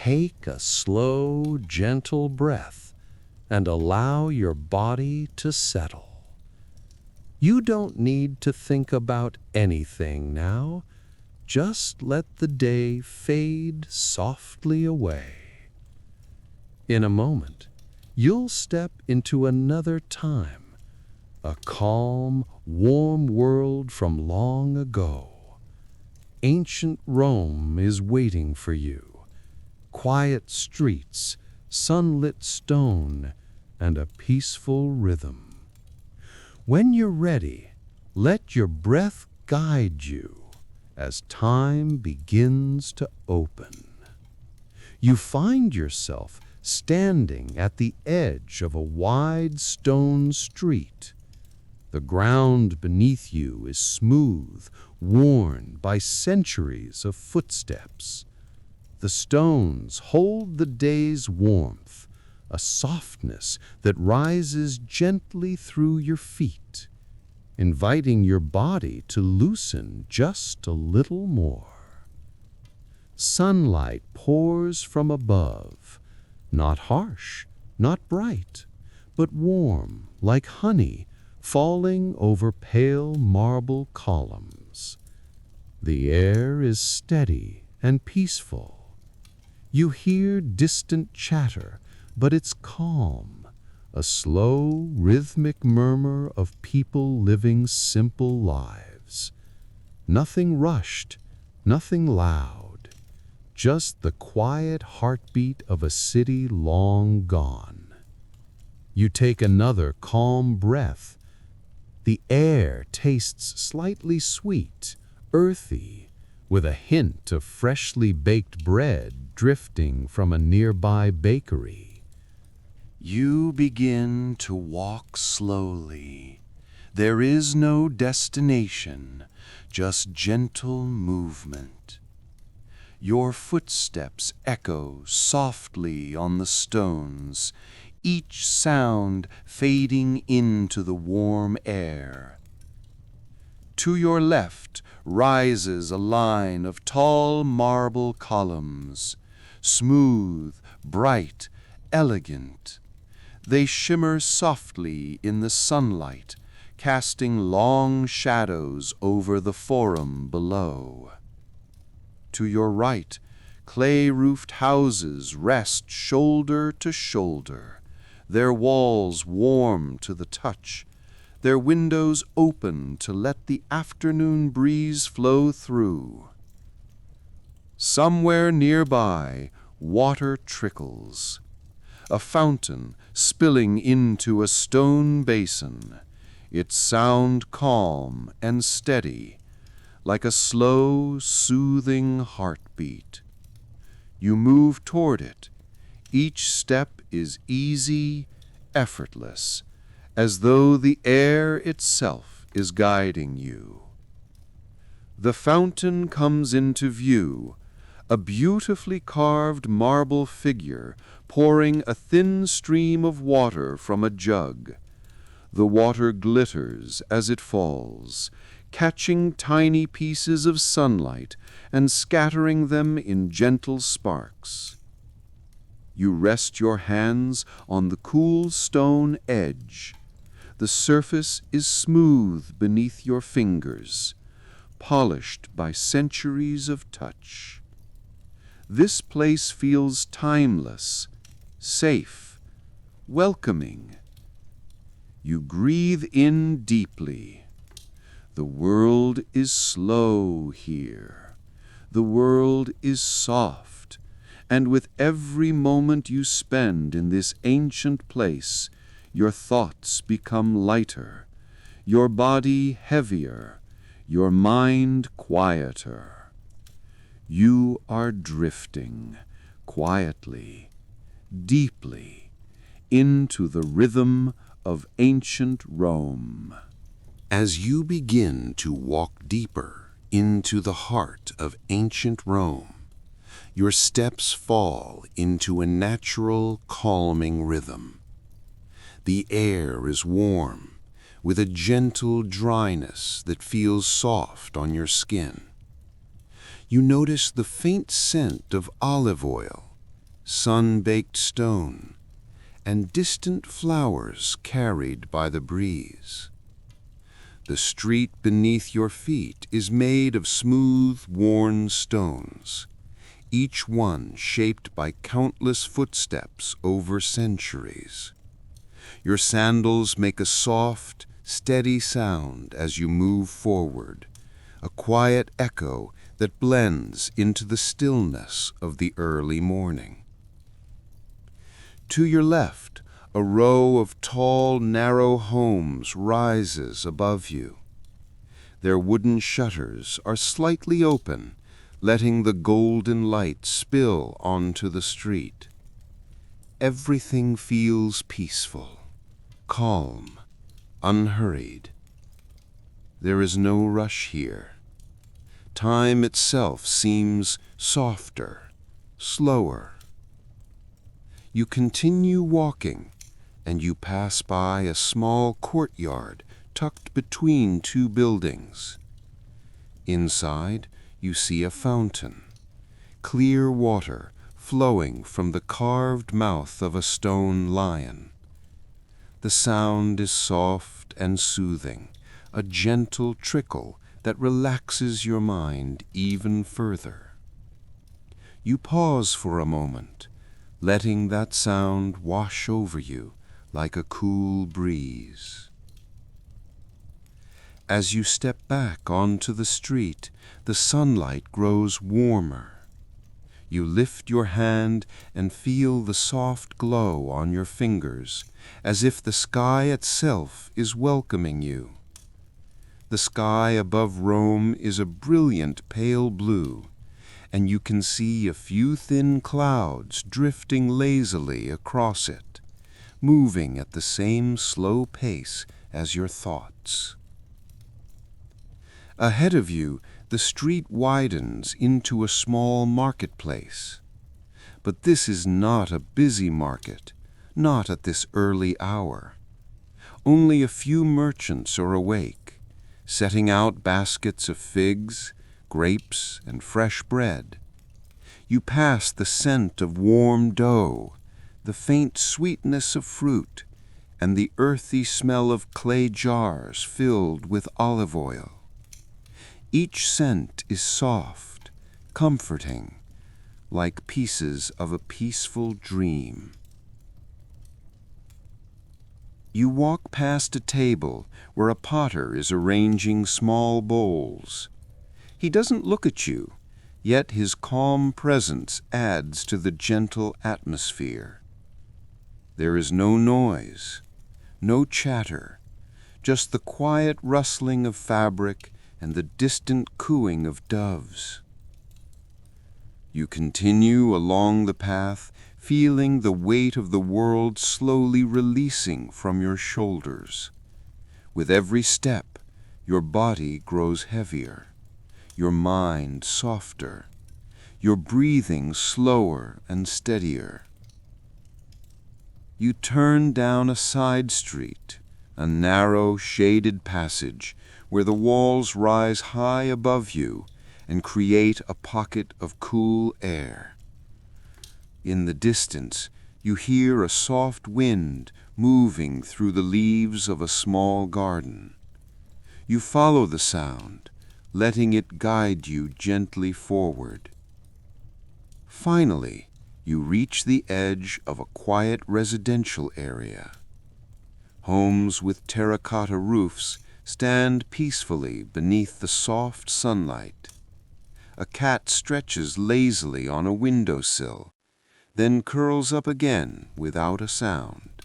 Take a slow, gentle breath and allow your body to settle. You don't need to think about anything now. Just let the day fade softly away. In a moment, you'll step into another time, a calm, warm world from long ago. Ancient Rome is waiting for you. Quiet streets, sunlit stone, and a peaceful rhythm. When you're ready, let your breath guide you as time begins to open. You find yourself standing at the edge of a wide stone street. The ground beneath you is smooth, worn by centuries of footsteps. The stones hold the day's warmth, a softness that rises gently through your feet, inviting your body to loosen just a little more. Sunlight pours from above, not harsh, not bright, but warm like honey falling over pale marble columns. The air is steady and peaceful. You hear distant chatter, but it's calm, a slow, rhythmic murmur of people living simple lives. Nothing rushed, nothing loud, just the quiet heartbeat of a city long gone. You take another calm breath. The air tastes slightly sweet, earthy, with a hint of freshly baked bread drifting from a nearby bakery. You begin to walk slowly. There is no destination, just gentle movement. Your footsteps echo softly on the stones, each sound fading into the warm air. To your left rises a line of tall marble columns, smooth, bright, elegant. They shimmer softly in the sunlight, casting long shadows over the forum below. To your right, clay-roofed houses rest shoulder to shoulder, their walls warm to the touch, their windows open to let the afternoon breeze flow through. Somewhere nearby, water trickles, a fountain spilling into a stone basin, its sound calm and steady, like a slow, soothing heartbeat. You move toward it. Each step is easy, effortless, as though the air itself is guiding you. The fountain comes into view, a beautifully carved marble figure pouring a thin stream of water from a jug. The water glitters as it falls, catching tiny pieces of sunlight and scattering them in gentle sparks. You rest your hands on the cool stone edge. The surface is smooth beneath your fingers, polished by centuries of touch. This place feels timeless, safe, welcoming. You breathe in deeply. The world is slow here. The world is soft. And with every moment you spend in this ancient place, your thoughts become lighter, your body heavier, your mind quieter. You are drifting quietly, deeply, into the rhythm of ancient Rome. As you begin to walk deeper into the heart of ancient Rome, your steps fall into a natural, calming rhythm. The air is warm, with a gentle dryness that feels soft on your skin. You notice the faint scent of olive oil sun-baked stone, and distant flowers carried by the breeze. The street beneath your feet is made of smooth, worn stones, each one shaped by countless footsteps over centuries. Your sandals make a soft, steady sound as you move forward, a quiet echo that blends into the stillness of the early morning. To your left, a row of tall, narrow homes rises above you. Their wooden shutters are slightly open, letting the golden light spill onto the street. Everything feels peaceful, calm, unhurried. There is no rush here. Time itself seems softer, slower. You continue walking, and you pass by a small courtyard tucked between two buildings. Inside, you see a fountain, clear water flowing from the carved mouth of a stone lion. The sound is soft and soothing, a gentle trickle that relaxes your mind even further. You pause for a moment, letting that sound wash over you like a cool breeze. As you step back onto the street, the sunlight grows warmer. You lift your hand and feel the soft glow on your fingers, as if the sky itself is welcoming you. The sky above Rome is a brilliant pale blue, and you can see a few thin clouds drifting lazily across it, moving at the same slow pace as your thoughts. Ahead of you, the street widens into a small marketplace. But this is not a busy market, not at this early hour. Only a few merchants are awake, setting out baskets of figs, grapes, and fresh bread. You pass the scent of warm dough, the faint sweetness of fruit, and the earthy smell of clay jars filled with olive oil. Each scent is soft, comforting, like pieces of a peaceful dream. You walk past a table where a potter is arranging small bowls. He doesn't look at you, yet his calm presence adds to the gentle atmosphere. There is no noise, no chatter, just the quiet rustling of fabric and the distant cooing of doves. You continue along the path, feeling the weight of the world slowly releasing from your shoulders. With every step, your body grows heavier, your mind softer, your breathing slower and steadier. You turn down a side street, a narrow, shaded passage where the walls rise high above you and create a pocket of cool air. In the distance, you hear a soft wind moving through the leaves of a small garden. You follow the sound, letting it guide you gently forward. Finally, you reach the edge of a quiet residential area. Homes with terracotta roofs stand peacefully beneath the soft sunlight. A cat stretches lazily on a windowsill, then curls up again without a sound.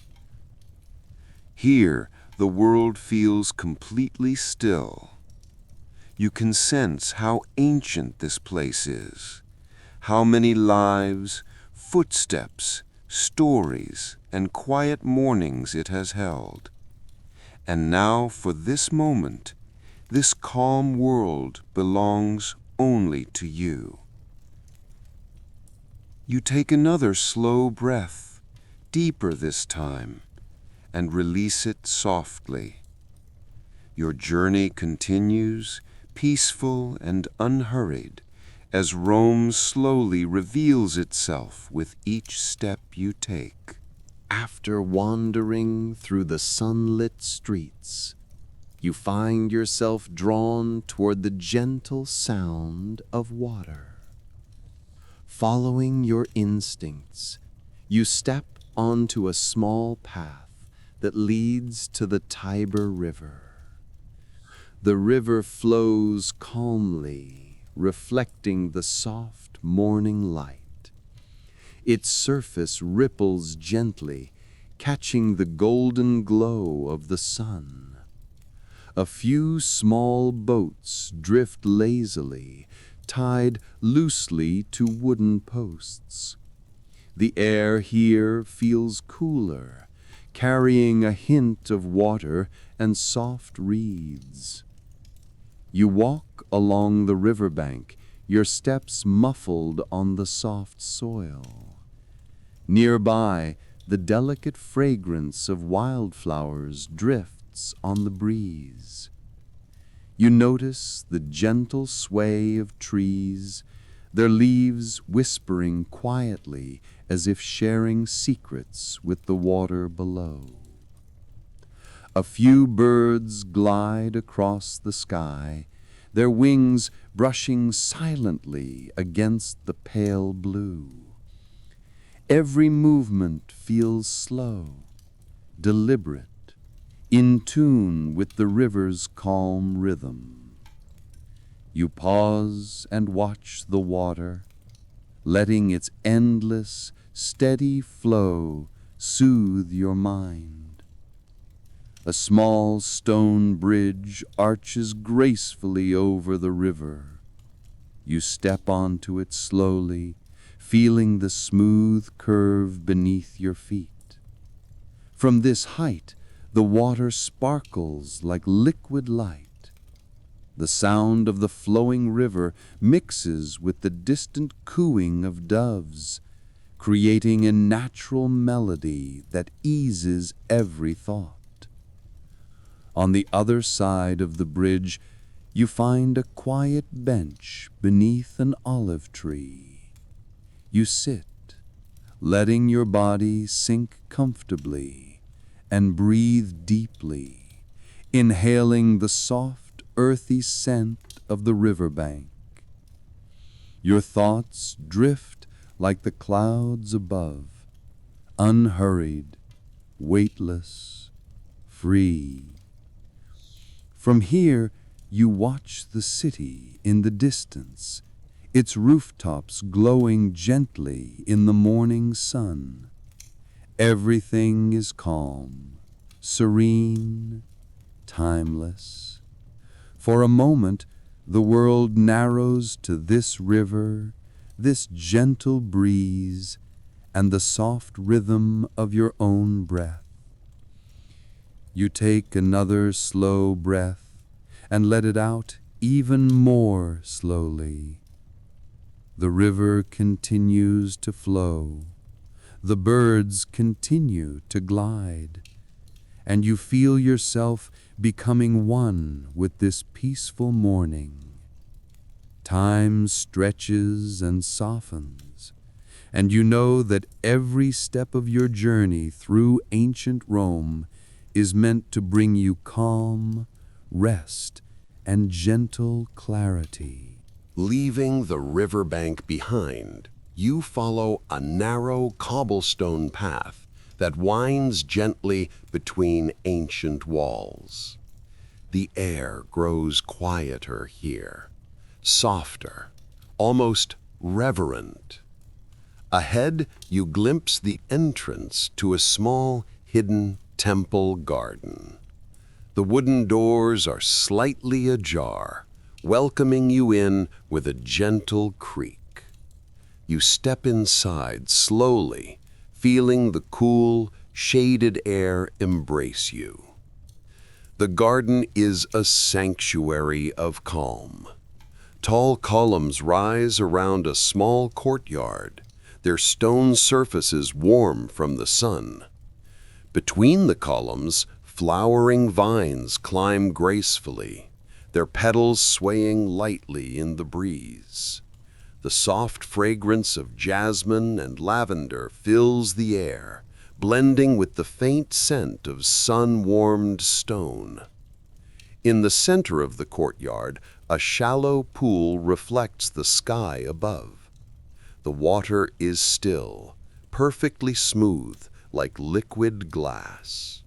Here, the world feels completely still. You can sense how ancient this place is, how many lives, footsteps, stories, and quiet mornings it has held. And now, for this moment, this calm world belongs only to you. You take another slow breath, deeper this time, and release it softly. Your journey continues, peaceful and unhurried, as Rome slowly reveals itself with each step you take. After wandering through the sunlit streets, you find yourself drawn toward the gentle sound of water. Following your instincts, you step onto a small path that leads to the Tiber River. The river flows calmly, reflecting the soft morning light. Its surface ripples gently, catching the golden glow of the sun. A few small boats drift lazily, tied loosely to wooden posts. The air here feels cooler, carrying a hint of water and soft reeds. You walk along the riverbank, your steps muffled on the soft soil. Nearby, the delicate fragrance of wildflowers drifts on the breeze. You notice the gentle sway of trees, their leaves whispering quietly as if sharing secrets with the water below. A few birds glide across the sky, their wings brushing silently against the pale blue. Every movement feels slow, deliberate, in tune with the river's calm rhythm. You pause and watch the water, letting its endless, steady flow soothe your mind. A small stone bridge arches gracefully over the river. You step onto it slowly, feeling the smooth curve beneath your feet. From this height, the water sparkles like liquid light. The sound of the flowing river mixes with the distant cooing of doves, creating a natural melody that eases every thought. On the other side of the bridge, you find a quiet bench beneath an olive tree. You sit, letting your body sink comfortably, and breathe deeply, inhaling the soft, earthy scent of the riverbank. Your thoughts drift like the clouds above, unhurried, weightless, free. From here, you watch the city in the distance, its rooftops glowing gently in the morning sun. Everything is calm, serene, timeless. For a moment, the world narrows to this river, this gentle breeze, and the soft rhythm of your own breath. You take another slow breath and let it out even more slowly. The river continues to flow, the birds continue to glide, and you feel yourself becoming one with this peaceful morning. Time stretches and softens, and you know that every step of your journey through ancient Rome is meant to bring you calm, rest, and gentle clarity. Leaving the riverbank behind, you follow a narrow cobblestone path that winds gently between ancient walls. The air grows quieter here, softer, almost reverent. Ahead, you glimpse the entrance to a small, hidden temple garden. The wooden doors are slightly ajar, welcoming you in with a gentle creak. You step inside slowly, feeling the cool, shaded air embrace you. The garden is a sanctuary of calm. Tall columns rise around a small courtyard, their stone surfaces warm from the sun. Between the columns, flowering vines climb gracefully, their petals swaying lightly in the breeze. The soft fragrance of jasmine and lavender fills the air, blending with the faint scent of sun-warmed stone. In the center of the courtyard, a shallow pool reflects the sky above. The water is still, perfectly smooth, like liquid glass.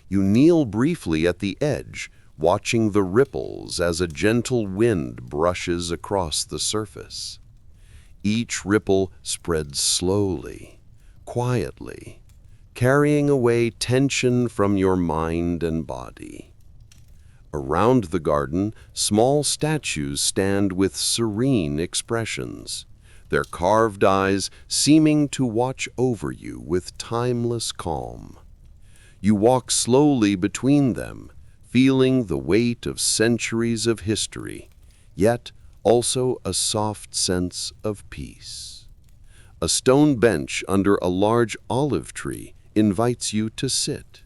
You kneel briefly at the edge, watching the ripples as a gentle wind brushes across the surface. Each ripple spreads slowly, quietly, carrying away tension from your mind and body. Around the garden, small statues stand with serene expressions, their carved eyes seeming to watch over you with timeless calm. You walk slowly between them, feeling the weight of centuries of history, yet also a soft sense of peace. A stone bench under a large olive tree invites you to sit.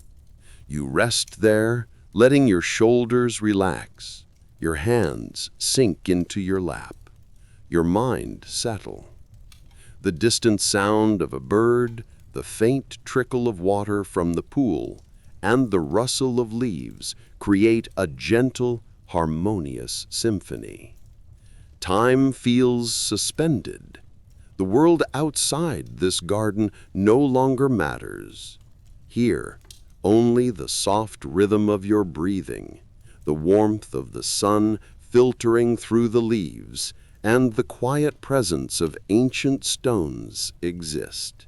You rest there, letting your shoulders relax, your hands sink into your lap, your mind settle. The distant sound of a bird, the faint trickle of water from the pool, and the rustle of leaves create a gentle, harmonious symphony. Time feels suspended. The world outside this garden no longer matters. Here, only the soft rhythm of your breathing, the warmth of the sun filtering through the leaves, and the quiet presence of ancient stones exist.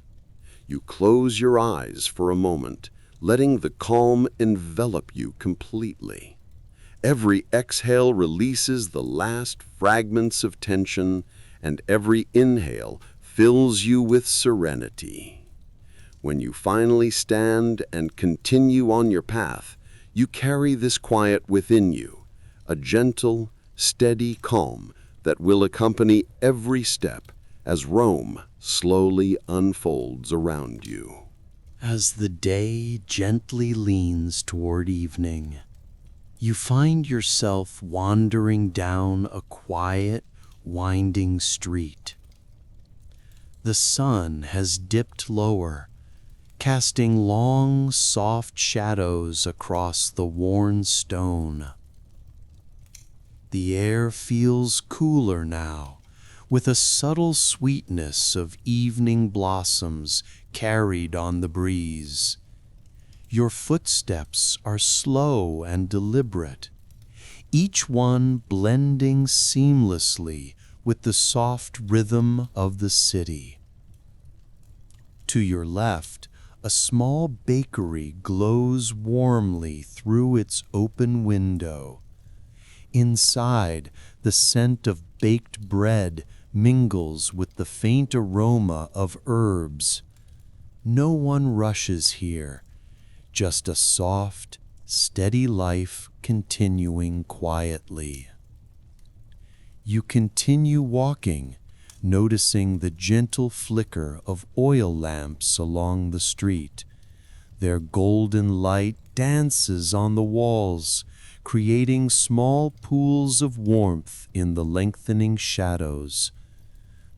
You close your eyes for a moment, letting the calm envelop you completely. Every exhale releases the last fragments of tension, and every inhale fills you with serenity. When you finally stand and continue on your path, you carry this quiet within you, a gentle, steady calm that will accompany every step as Rome slowly unfolds around you. As the day gently leans toward evening, you find yourself wandering down a quiet, winding street. The sun has dipped lower, casting long, soft shadows across the worn stone. The air feels cooler now, with a subtle sweetness of evening blossoms carried on the breeze. Your footsteps are slow and deliberate, each one blending seamlessly with the soft rhythm of the city. To your left, a small bakery glows warmly through its open window. Inside, the scent of baked bread mingles with the faint aroma of herbs. No one rushes here, just a soft, steady life continuing quietly. You continue walking, noticing the gentle flicker of oil lamps along the street. Their golden light dances on the walls, creating small pools of warmth in the lengthening shadows.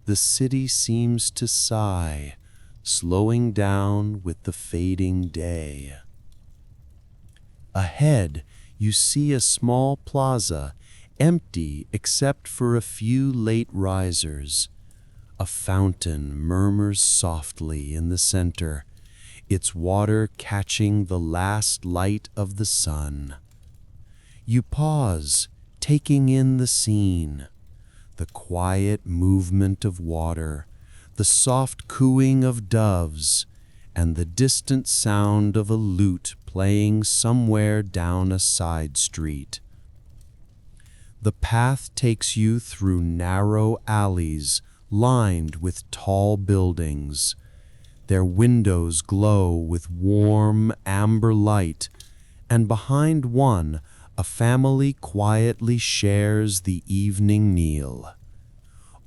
The city seems to sigh, slowing down with the fading day. Ahead, you see a small plaza, empty except for a few late risers. A fountain murmurs softly in the center, its water catching the last light of the sun. You pause, taking in the scene, the quiet movement of water, the soft cooing of doves, and the distant sound of a lute playing somewhere down a side street. The path takes you through narrow alleys lined with tall buildings. Their windows glow with warm amber light, and behind one, a family quietly shares the evening meal.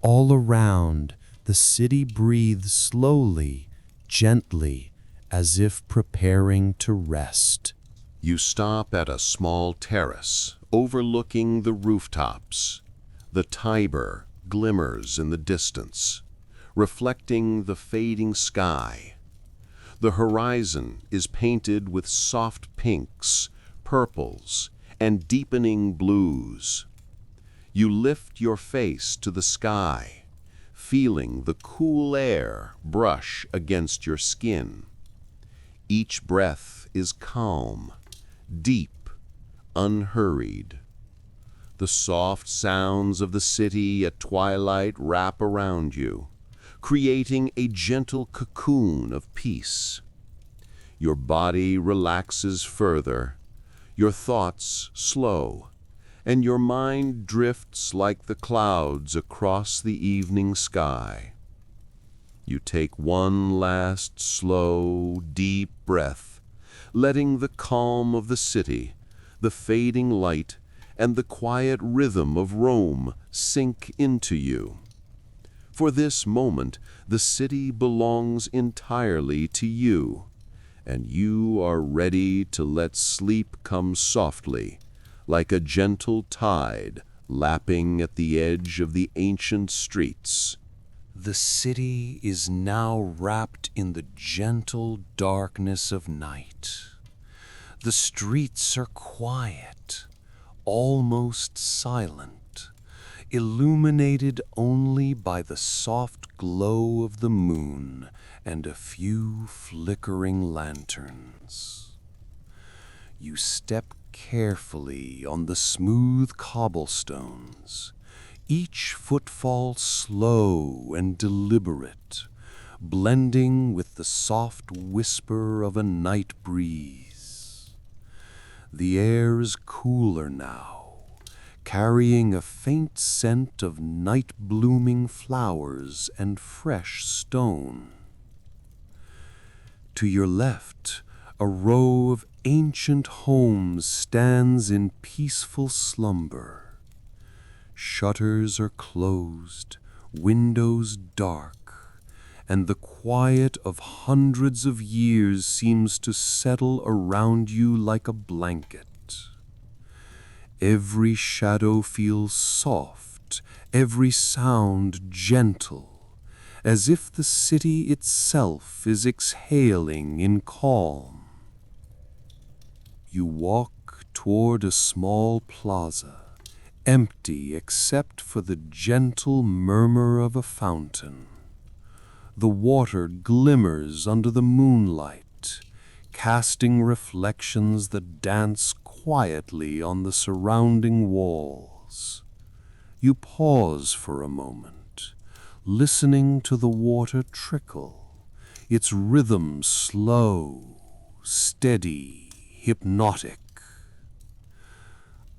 All around, the city breathes slowly, gently, as if preparing to rest. You stop at a small terrace overlooking the rooftops. The Tiber, glimmers in the distance, reflecting the fading sky. The horizon is painted with soft pinks, purples, and deepening blues. You lift your face to the sky, feeling the cool air brush against your skin. Each breath is calm, deep, unhurried. The soft sounds of the city at twilight wrap around you, creating a gentle cocoon of peace. Your body relaxes further, your thoughts slow, and your mind drifts like the clouds across the evening sky. You take one last slow, deep breath, letting the calm of the city, the fading light, and the quiet rhythm of Rome sink into you. For this moment, the city belongs entirely to you, and you are ready to let sleep come softly, like a gentle tide lapping at the edge of the ancient streets. The city is now wrapped in the gentle darkness of night. The streets are quiet, almost silent, illuminated only by the soft glow of the moon and a few flickering lanterns. You step carefully on the smooth cobblestones, each footfall slow and deliberate, blending with the soft whisper of a night breeze. The air is cooler now, carrying a faint scent of night-blooming flowers and fresh stone. To your left, a row of ancient homes stands in peaceful slumber. Shutters are closed, windows dark, and the quiet of hundreds of years seems to settle around you like a blanket. Every shadow feels soft, every sound gentle, as if the city itself is exhaling in calm. You walk toward a small plaza, empty except for the gentle murmur of a fountain. The water glimmers under the moonlight, casting reflections that dance quietly on the surrounding walls. You pause for a moment, listening to the water trickle, its rhythm slow, steady, hypnotic.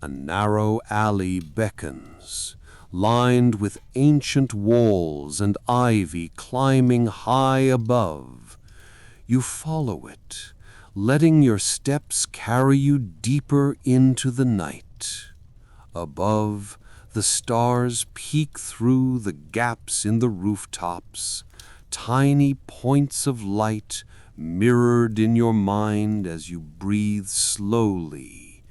A narrow alley beckons, lined with ancient walls and ivy climbing high above. You follow it, letting your steps carry you deeper into the night. Above, the stars peek through the gaps in the rooftops, tiny points of light mirrored in your mind as you breathe slowly,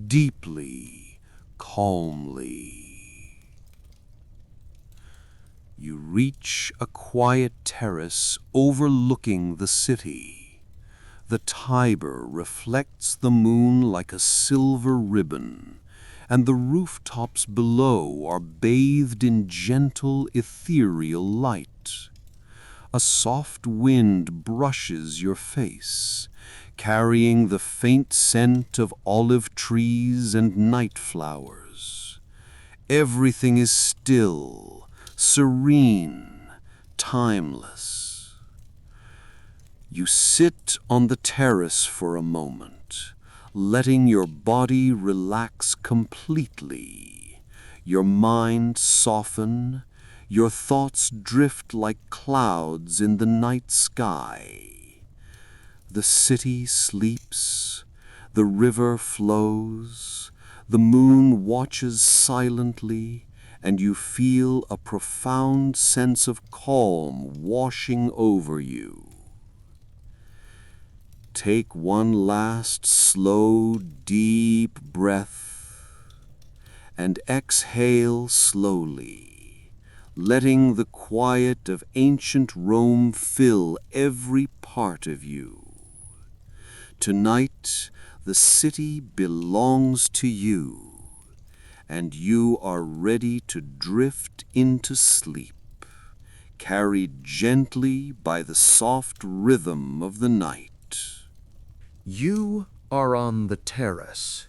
deeply, calmly. You reach a quiet terrace overlooking the city. The Tiber reflects the moon like a silver ribbon, and the rooftops below are bathed in gentle, ethereal light. A soft wind brushes your face, carrying the faint scent of olive trees and night flowers. Everything is still, serene, timeless. You sit on the terrace for a moment, letting your body relax completely, your mind soften, your thoughts drift like clouds in the night sky. The city sleeps, the river flows, the moon watches silently, and you feel a profound sense of calm washing over you. Take one last slow, deep breath and exhale slowly, letting the quiet of ancient Rome fill every part of you. Tonight, the city belongs to you, and you are ready to drift into sleep, carried gently by the soft rhythm of the night. You are on the terrace.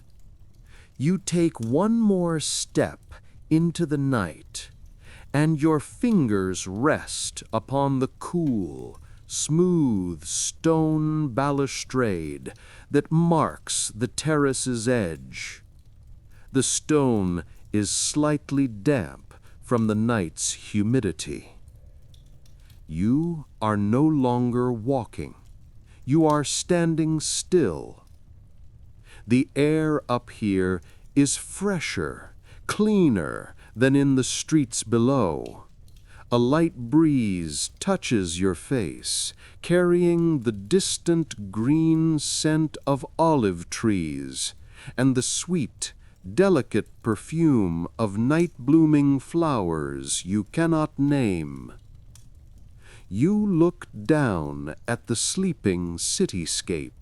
You take one more step into the night, and your fingers rest upon the cool, smooth stone balustrade that marks the terrace's edge. The stone is slightly damp from the night's humidity. You are no longer walking. You are standing still. The air up here is fresher, cleaner than in the streets below. A light breeze touches your face, carrying the distant green scent of olive trees and the sweet, delicate perfume of night-blooming flowers you cannot name. You look down at the sleeping cityscape.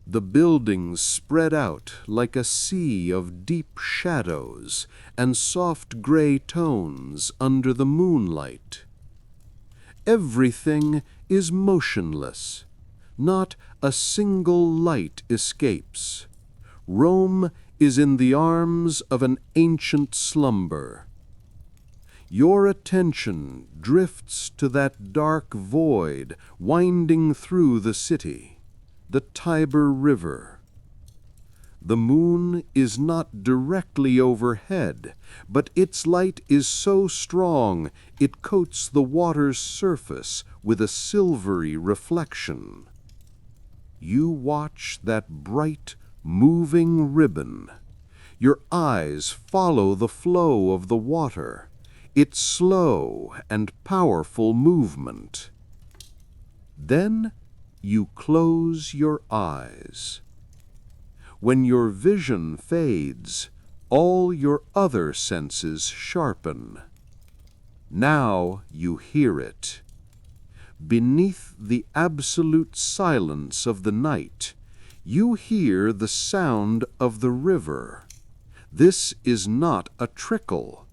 The buildings spread out like a sea of deep shadows and soft gray tones under the moonlight. Everything is motionless. Not a single light escapes. Rome is in the arms of an ancient slumber. Your attention drifts to that dark void winding through the city, the Tiber River. The moon is not directly overhead, but its light is so strong it coats the water's surface with a silvery reflection. You watch that bright, moving ribbon. Your eyes follow the flow of the water, its slow and powerful movement. Then you close your eyes. When your vision fades, all your other senses sharpen. Now you hear it. Beneath the absolute silence of the night, you hear the sound of the river. This is not a trickle.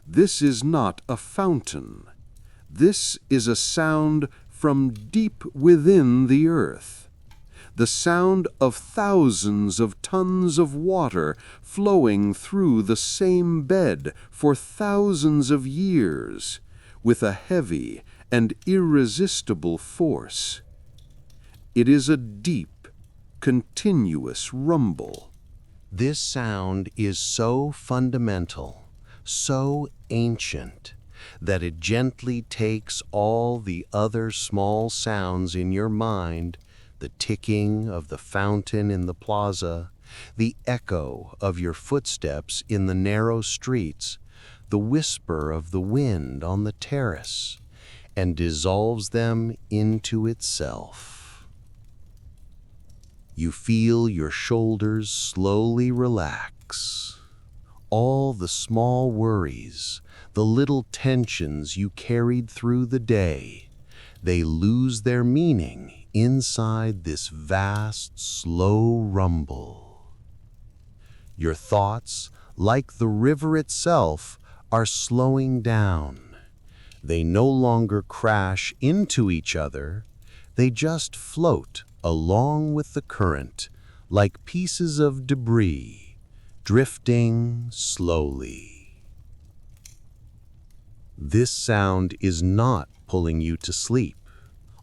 This is not a fountain. This is a sound from deep within the earth. The sound of thousands of tons of water flowing through the same bed for thousands of years, with a heavy and irresistible force. It is a deep, continuous rumble. This sound is so fundamental, so ancient, that it gently takes all the other small sounds in your mind, the ticking of the fountain in the plaza, the echo of your footsteps in the narrow streets, the whisper of the wind on the terrace, and dissolves them into itself. You feel your shoulders slowly relax. All the small worries, the little tensions you carried through the day, they lose their meaning inside this vast, slow rumble. Your thoughts, like the river itself, are slowing down. They no longer crash into each other. They just float along with the current, like pieces of debris, drifting slowly. This sound is not pulling you to sleep.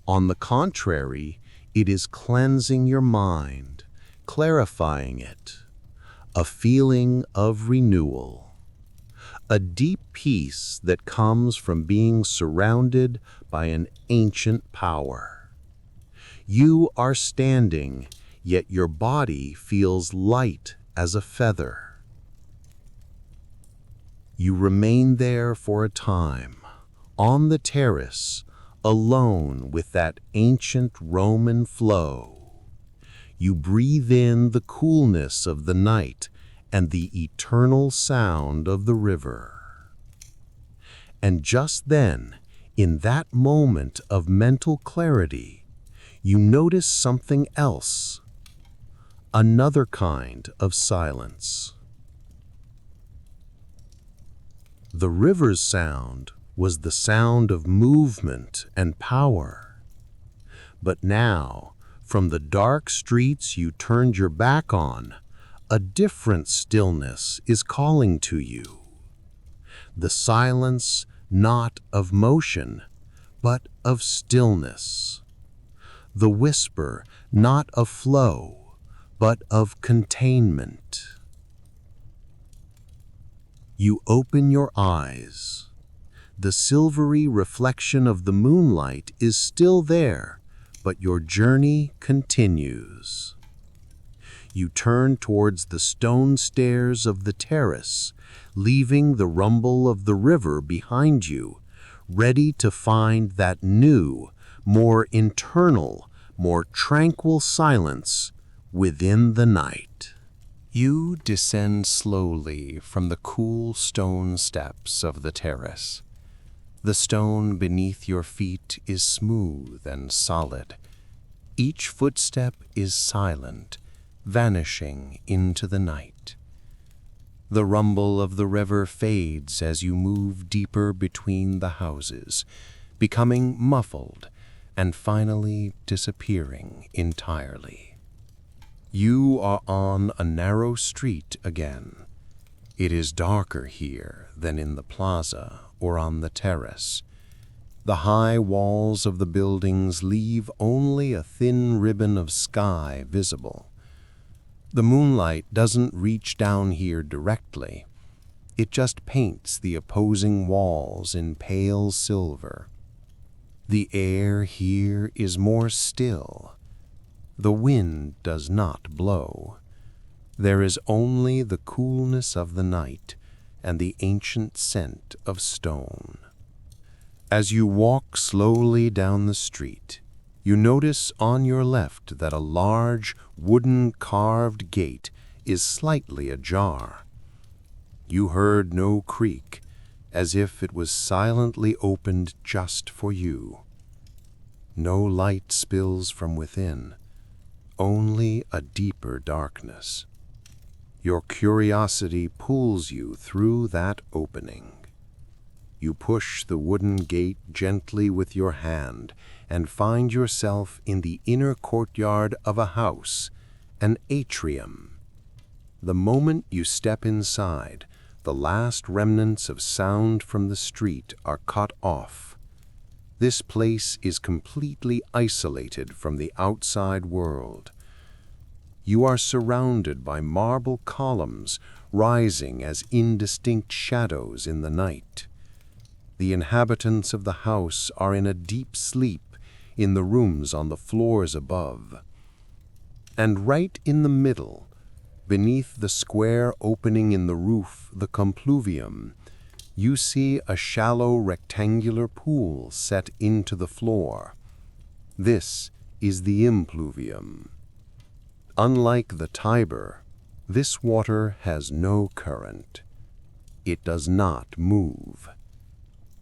On the contrary, it is cleansing your mind, clarifying it, a feeling of renewal, a deep peace that comes from being surrounded by an ancient power. You are standing, yet your body feels light as a feather. You remain there for a time, on the terrace, alone with that ancient Roman flow. You breathe in the coolness of the night and the eternal sound of the river. And just then, in that moment of mental clarity, you notice something else. Another kind of silence. The river's sound was the sound of movement and power. But now, from the dark streets you turned your back on, a different stillness is calling to you. The silence not of motion, but of stillness. The whisper not of flow, but of containment. You open your eyes. The silvery reflection of the moonlight is still there, but your journey continues. You turn towards the stone stairs of the terrace, leaving the rumble of the river behind you, ready to find that new, more internal, more tranquil silence within the night. You descend slowly from the cool stone steps of the terrace. The stone beneath your feet is smooth and solid. Each footstep is silent, vanishing into the night. The rumble of the river fades as you move deeper between the houses, becoming muffled and finally disappearing entirely. You are on a narrow street again. It is darker here than in the plaza or on the terrace. The high walls of the buildings leave only a thin ribbon of sky visible. The moonlight doesn't reach down here directly. It just paints the opposing walls in pale silver. The air here is more still. The wind does not blow. There is only the coolness of the night and the ancient scent of stone. As you walk slowly down the street, you notice on your left that a large wooden carved gate is slightly ajar. You heard no creak, as if it was silently opened just for you. No light spills from within, only a deeper darkness. Your curiosity pulls you through that opening. You push the wooden gate gently with your hand and find yourself in the inner courtyard of a house, an atrium. The moment you step inside, the last remnants of sound from the street are cut off. This place is completely isolated from the outside world. You are surrounded by marble columns rising as indistinct shadows in the night. The inhabitants of the house are in a deep sleep in the rooms on the floors above. And right in the middle, beneath the square opening in the roof, the compluvium, you see a shallow rectangular pool set into the floor. This is the impluvium. Unlike the Tiber, this water has no current. It does not move.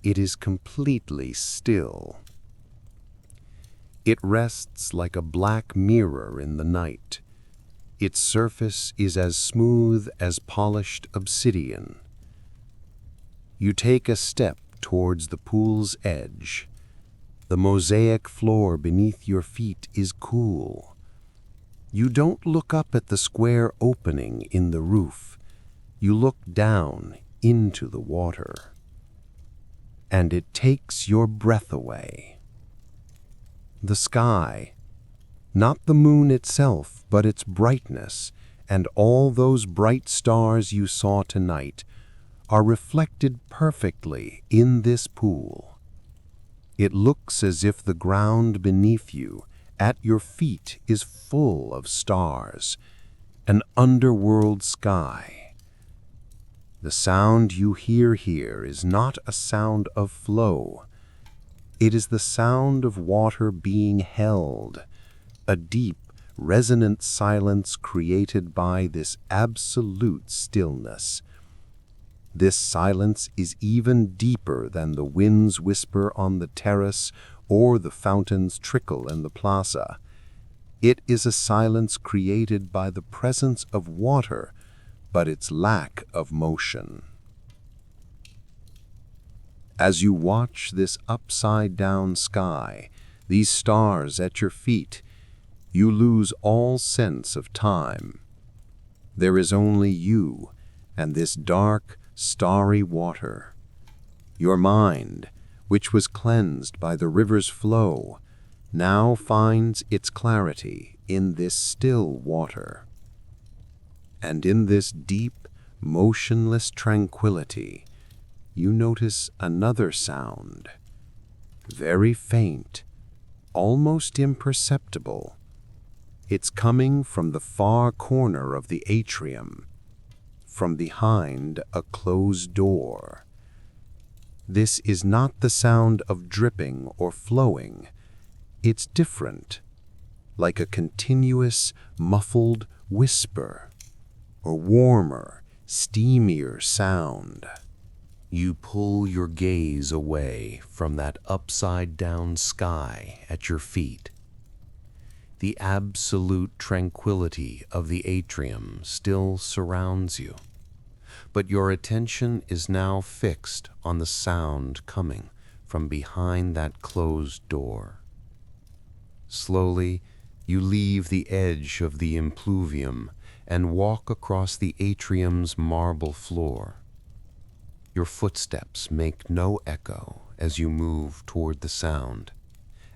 It is completely still. It rests like a black mirror in the night. Its surface is as smooth as polished obsidian. You take a step towards the pool's edge. The mosaic floor beneath your feet is cool. You don't look up at the square opening in the roof. You look down into the water. And it takes your breath away. The sky, not the moon itself, but its brightness, and all those bright stars you saw tonight, are reflected perfectly in this pool. It looks as if the ground beneath you, at your feet, is full of stars, an underworld sky. The sound you hear here is not a sound of flow. It is the sound of water being held, a deep, resonant silence created by this absolute stillness. This silence is even deeper than the wind's whisper on the terrace or the fountain's trickle in the plaza. It is a silence created by the presence of water, but its lack of motion. As you watch this upside-down sky, these stars at your feet, you lose all sense of time. There is only you and this dark, starry water. Your mind, which was cleansed by the river's flow, now finds its clarity in this still water. And in this deep, motionless tranquility, you notice another sound, very faint, almost imperceptible. It's coming from the far corner of the atrium, from behind a closed door. This is not the sound of dripping or flowing. It's different, like a continuous, muffled whisper, or warmer, steamier sound. You pull your gaze away from that upside-down sky at your feet. The absolute tranquility of the atrium still surrounds you, but your attention is now fixed on the sound coming from behind that closed door. Slowly, you leave the edge of the impluvium and walk across the atrium's marble floor. Your footsteps make no echo as you move toward the sound,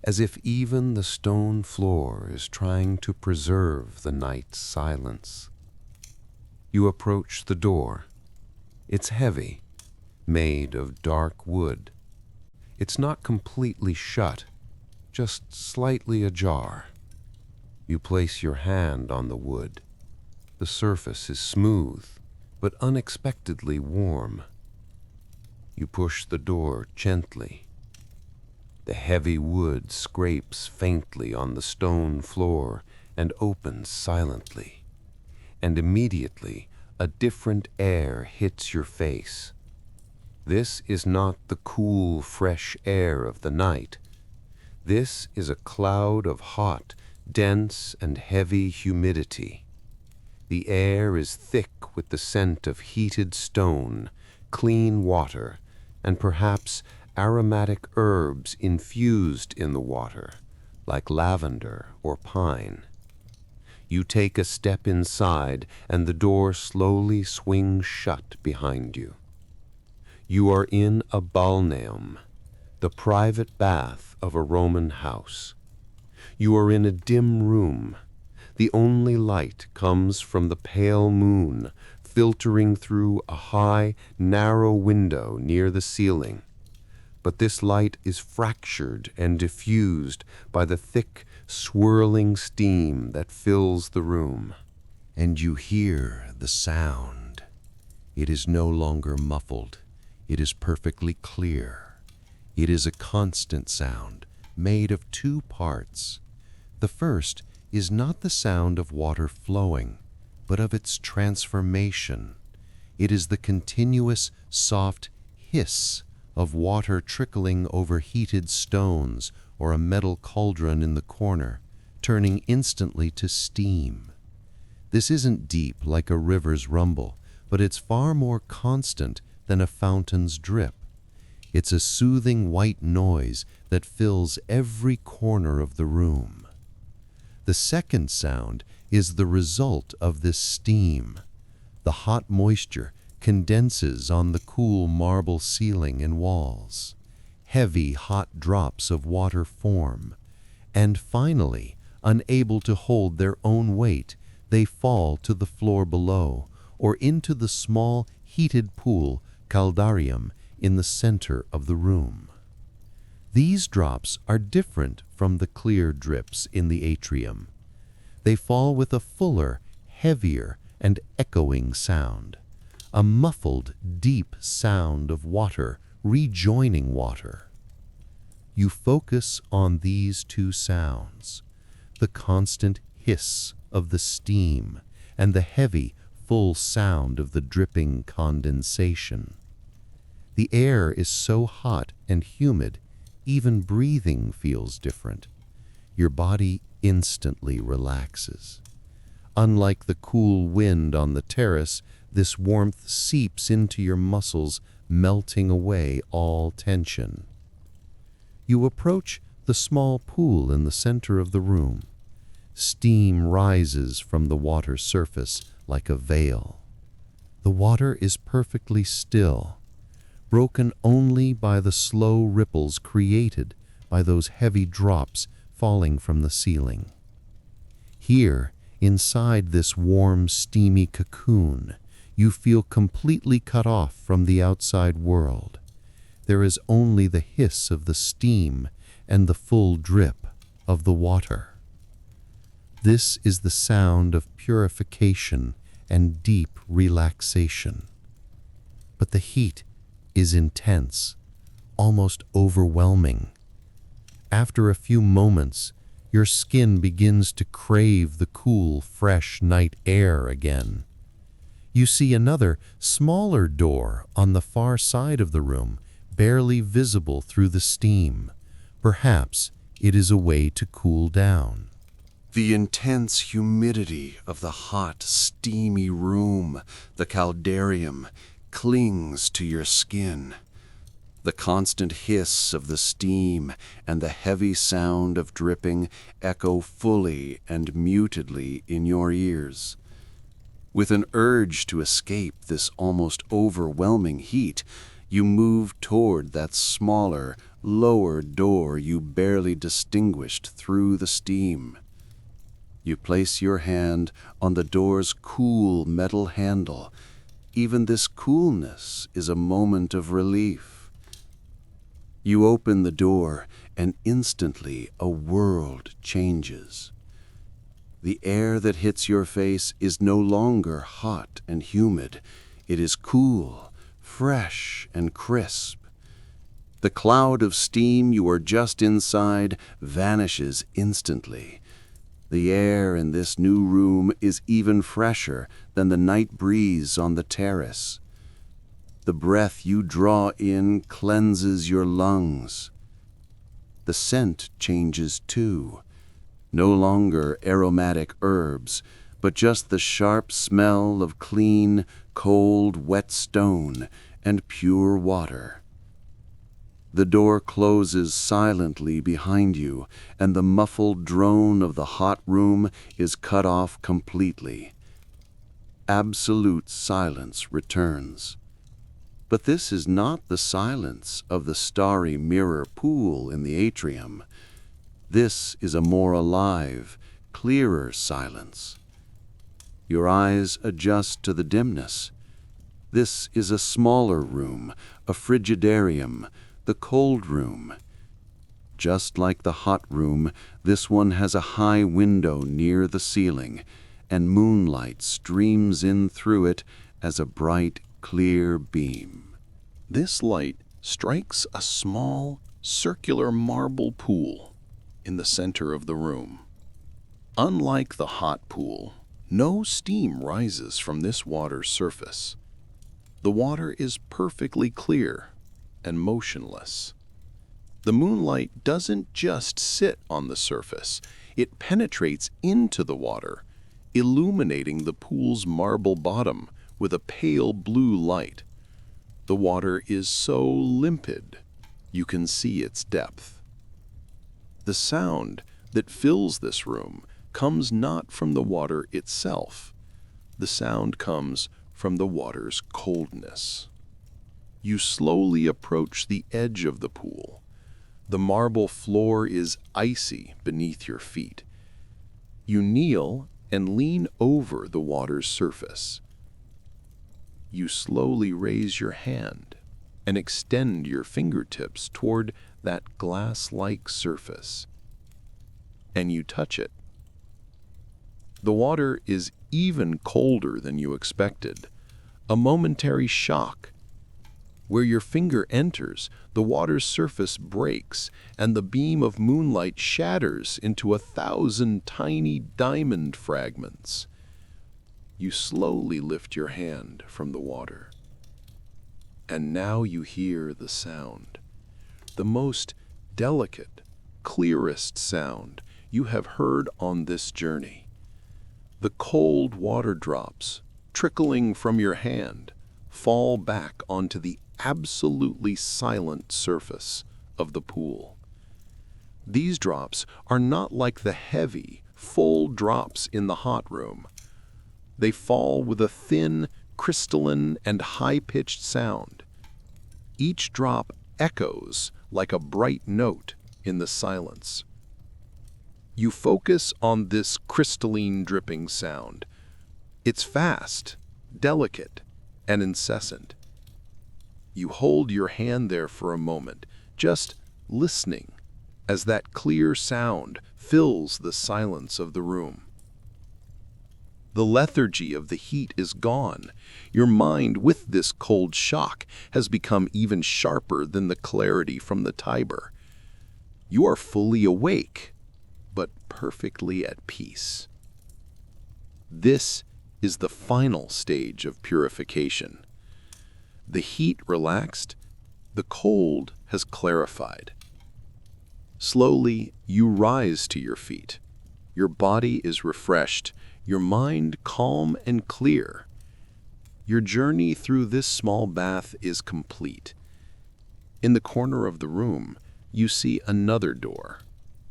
as if even the stone floor is trying to preserve the night's silence. You approach the door. It's heavy, made of dark wood. It's not completely shut, just slightly ajar. You place your hand on the wood. The surface is smooth, but unexpectedly warm. You push the door gently. The heavy wood scrapes faintly on the stone floor and opens silently. And immediately, a different air hits your face. This is not the cool, fresh air of the night. This is a cloud of hot, dense, and heavy humidity. The air is thick with the scent of heated stone, clean water, and perhaps aromatic herbs infused in the water, like lavender or pine. You take a step inside, and the door slowly swings shut behind you. You are in a balneum, the private bath of a Roman house. You are in a dim room. The only light comes from the pale moon, filtering through a high, narrow window near the ceiling. But this light is fractured and diffused by the thick, swirling steam that fills the room. And you hear the sound. It is no longer muffled. It is perfectly clear. It is a constant sound, made of two parts. The first is not the sound of water flowing, but of its transformation. It is the continuous, soft hiss of water trickling over heated stones or a metal cauldron in the corner, turning instantly to steam. This isn't deep like a river's rumble, but it's far more constant than a fountain's drip. It's a soothing white noise that fills every corner of the room. The second sound is the result of this steam. The hot moisture condenses on the cool marble ceiling and walls. Heavy, hot drops of water form. And finally, unable to hold their own weight, they fall to the floor below or into the small, heated pool, caldarium, in the center of the room. These drops are different from the clear drips in the atrium. They fall with a fuller, heavier, and echoing sound, a muffled, deep sound of water rejoining water. You focus on these two sounds, the constant hiss of the steam and the heavy, full sound of the dripping condensation. The air is so hot and humid, even breathing feels different. Your body instantly relaxes. Unlike the cool wind on the terrace, this warmth seeps into your muscles, melting away all tension. You approach the small pool in the center of the room. Steam rises from the water surface like a veil. The water is perfectly still, broken only by the slow ripples created by those heavy drops falling from the ceiling. Here, inside this warm, steamy cocoon, you feel completely cut off from the outside world. There is only the hiss of the steam and the full drip of the water. This is the sound of purification and deep relaxation. But the heat is intense, almost overwhelming. After a few moments, your skin begins to crave the cool, fresh night air again. You see another, smaller door on the far side of the room, barely visible through the steam. Perhaps it is a way to cool down. The intense humidity of the hot, steamy room, the caldarium, clings to your skin. The constant hiss of the steam and the heavy sound of dripping echo fully and mutedly in your ears. With an urge to escape this almost overwhelming heat, you move toward that smaller, lower door you barely distinguished through the steam. You place your hand on the door's cool metal handle. Even this coolness is a moment of relief. You open the door, and instantly a world changes. The air that hits your face is no longer hot and humid. It is cool, fresh, and crisp. The cloud of steam you are just inside vanishes instantly. The air in this new room is even fresher than the night breeze on the terrace. The breath you draw in cleanses your lungs. The scent changes too. No longer aromatic herbs, but just the sharp smell of clean, cold, wet stone and pure water. The door closes silently behind you, and the muffled drone of the hot room is cut off completely. Absolute silence returns. But this is not the silence of the starry mirror pool in the atrium. This is a more alive, clearer silence. Your eyes adjust to the dimness. This is a smaller room, a frigidarium, the cold room. Just like the hot room, this one has a high window near the ceiling, and moonlight streams in through it as a bright, clear beam. This light strikes a small, circular marble pool in the center of the room. Unlike the hot pool, no steam rises from this water's surface. The water is perfectly clear and motionless. The moonlight doesn't just sit on the surface, it penetrates into the water, illuminating the pool's marble bottom with a pale blue light. The water is so limpid, you can see its depth. The sound that fills this room comes not from the water itself. The sound comes from the water's coldness. You slowly approach the edge of the pool. The marble floor is icy beneath your feet. You kneel and lean over the water's surface. You slowly raise your hand and extend your fingertips toward that glass-like surface. And you touch it. The water is even colder than you expected. A momentary shock. Where your finger enters, the water's surface breaks, and the beam of moonlight shatters into 1,000 tiny diamond fragments. You slowly lift your hand from the water. And now you hear the sound, the most delicate, clearest sound you have heard on this journey. The cold water drops, trickling from your hand, fall back onto the absolutely silent surface of the pool. These drops are not like the heavy, full drops in the hot room. They fall with a thin, crystalline, and high-pitched sound. Each drop echoes like a bright note in the silence. You focus on this crystalline dripping sound. It's fast, delicate, and incessant. You hold your hand there for a moment, just listening, as that clear sound fills the silence of the room. The lethargy of the heat is gone. Your mind, with this cold shock, has become even sharper than the clarity from the Tiber. You are fully awake, but perfectly at peace. This is the final stage of purification. The heat relaxed, the cold has clarified. Slowly, you rise to your feet. Your body is refreshed, your mind calm and clear. Your journey through this small bath is complete. In the corner of the room, you see another door,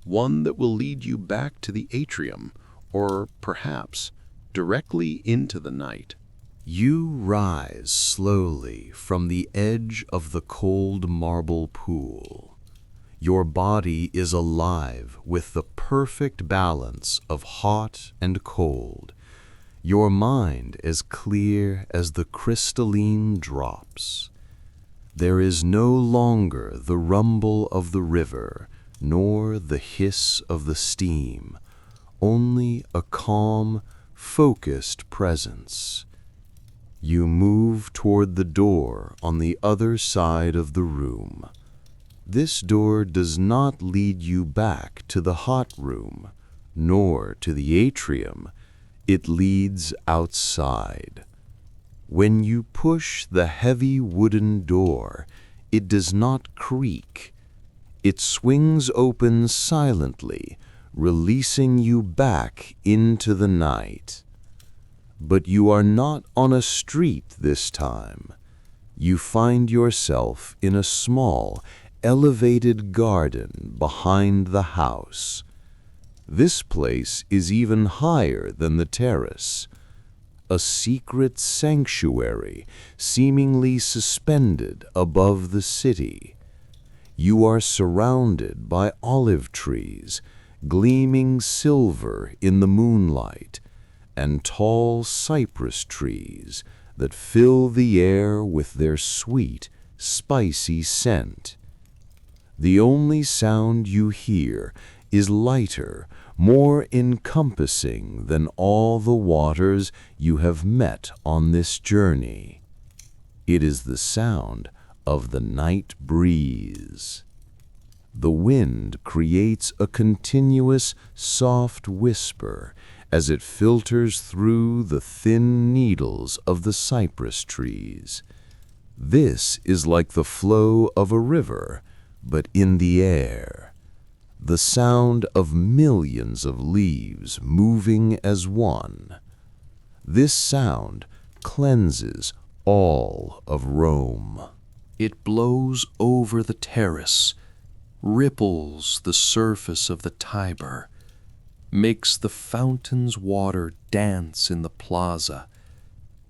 one that will lead you back to the atrium, or perhaps directly into the night. You rise slowly from the edge of the cold marble pool. Your body is alive with the perfect balance of hot and cold. Your mind as clear as the crystalline drops. There is no longer the rumble of the river, nor the hiss of the steam, only a calm, focused presence. You move toward the door on the other side of the room. This door does not lead you back to the hot room, nor to the atrium. It leads outside. When you push the heavy wooden door, it does not creak. It swings open silently, releasing you back into the night. But you are not on a street this time. You find yourself in a small, elevated garden behind the house. This place is even higher than the terrace, a secret sanctuary seemingly suspended above the city. You are surrounded by olive trees, gleaming silver in the moonlight, and tall cypress trees that fill the air with their sweet, spicy scent. The only sound you hear is lighter, more encompassing than all the waters you have met on this journey. It is the sound of the night breeze. The wind creates a continuous, soft whisper as it filters through the thin needles of the cypress trees. This is like the flow of a river, but in the air. The sound of millions of leaves moving as one. This sound cleanses all of Rome. It blows over the terrace, ripples the surface of the Tiber, makes the fountain's water dance in the plaza,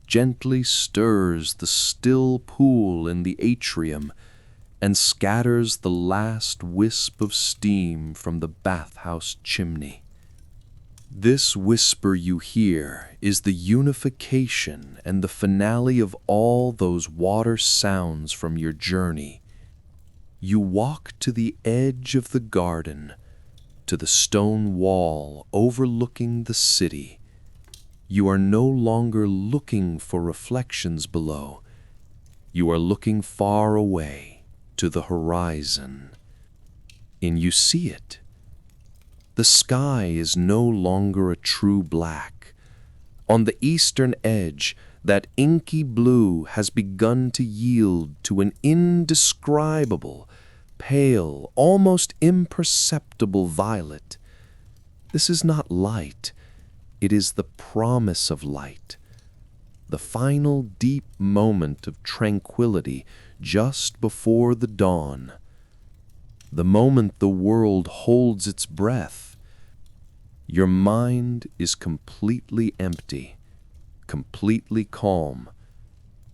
gently stirs the still pool in the atrium, and scatters the last wisp of steam from the bathhouse chimney. This whisper you hear is the unification and the finale of all those water sounds from your journey. You walk to the edge of the garden, to the stone wall overlooking the city. You are no longer looking for reflections below. You are looking far away to the horizon, and you see it. The sky is no longer a true black. On the eastern edge, that inky blue has begun to yield to an indescribable, pale, almost imperceptible violet. This is not light, it is the promise of light, the final deep moment of tranquility just before the dawn, the moment the world holds its breath. Your mind is completely empty, completely calm.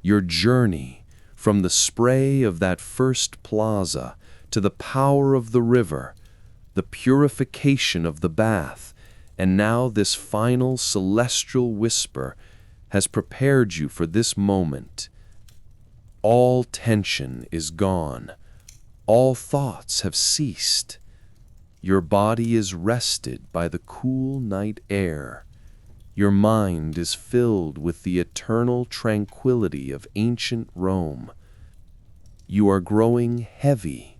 Your journey from the spray of that first plaza to the power of the river, the purification of the bath, and now this final celestial whisper has prepared you for this moment. All tension is gone. All thoughts have ceased. Your body is rested by the cool night air. Your mind is filled with the eternal tranquility of ancient Rome. You are growing heavy.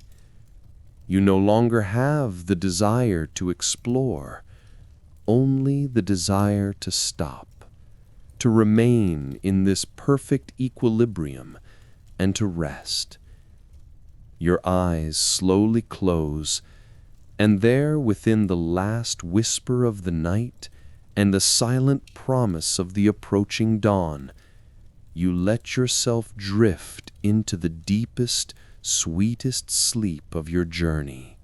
You no longer have the desire to explore, only the desire to stop, to remain in this perfect equilibrium and to rest. Your eyes slowly close, and there within the last whisper of the night and the silent promise of the approaching dawn, you let yourself drift into the deepest, sweetest sleep of your journey.